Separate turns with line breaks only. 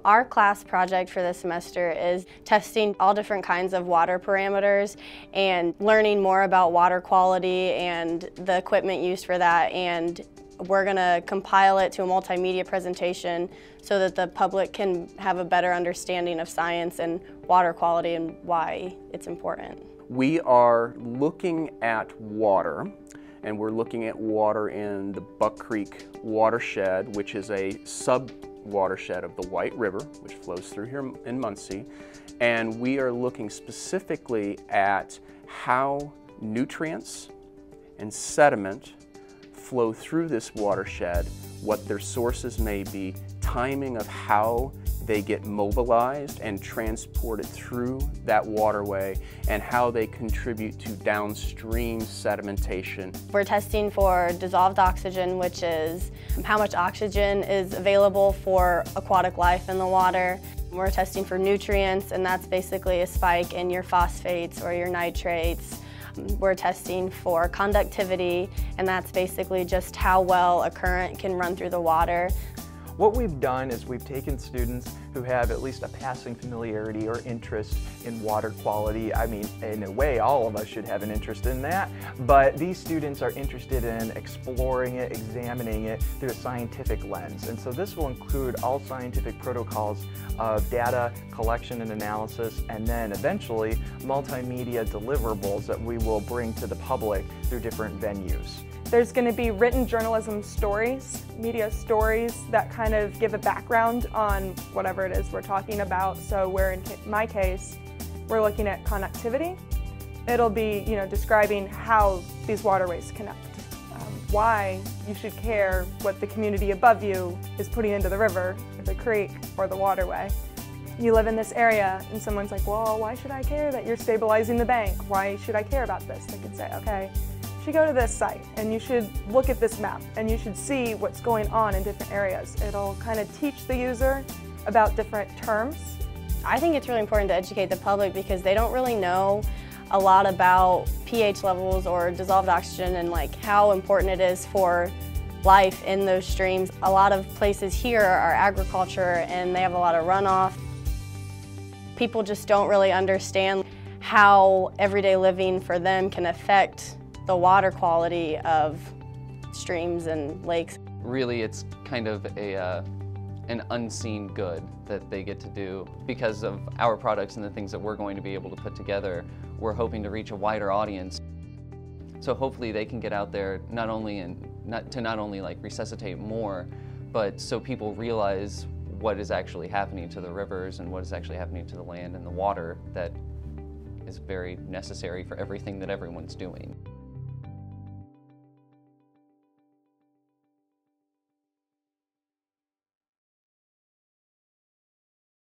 Our class project for this semester is testing all different kinds of water parameters and learning more about water quality and the equipment used for that, and we're going to compile it to a multimedia presentation so that the public can have a better understanding of science and water quality and why it's important.
We are looking at water, and we're looking at water in the Buck Creek watershed, which is a sub-watershed of the White River, which flows through here in Muncie. And we are looking specifically at how nutrients and sediment flow through this watershed, what their sources may be, timing of how they get mobilized and transported through that waterway, and how they contribute to downstream sedimentation.
We're testing for dissolved oxygen, which is how much oxygen is available for aquatic life in the water. We're testing for nutrients, and that's basically a spike in your phosphates or your nitrates. We're testing for conductivity, and that's basically just how well a current can run through the water.
What we've done is we've taken students who have at least a passing familiarity or interest in water quality. I mean, in a way, all of us should have an interest in that, but these students are interested in exploring it, examining it through a scientific lens. And so this will include all scientific protocols of data collection and analysis, and then eventually multimedia deliverables that we will bring to the public through different venues.
There's going to be written journalism stories, media stories that kind of give a background on whatever it is we're talking about. So where in my case, we're looking at connectivity. It'll be, describing how these waterways connect, why you should care what the community above you is putting into the river, or the creek, or the waterway. You live in this area and someone's like, well, why should I care that you're stabilizing the bank? Why should I care about this? They could say, okay, you should go to this site and you should look at this map and you should see what's going on in different areas. It'll kind of teach the user about different terms.
I think it's really important to educate the public because they don't really know a lot about pH levels or dissolved oxygen and how important it is for life in those streams. A lot of places here are agriculture and they have a lot of runoff. People just don't really understand how everyday living for them can affect the water quality of streams and lakes.
Really, it's kind of an unseen good that they get to do. Because of our products and the things that we're going to be able to put together, we're hoping to reach a wider audience. So hopefully they can get out there not only resuscitate more, but so people realize what is actually happening to the rivers and what is actually happening to the land and the water that is very necessary for everything that everyone's doing.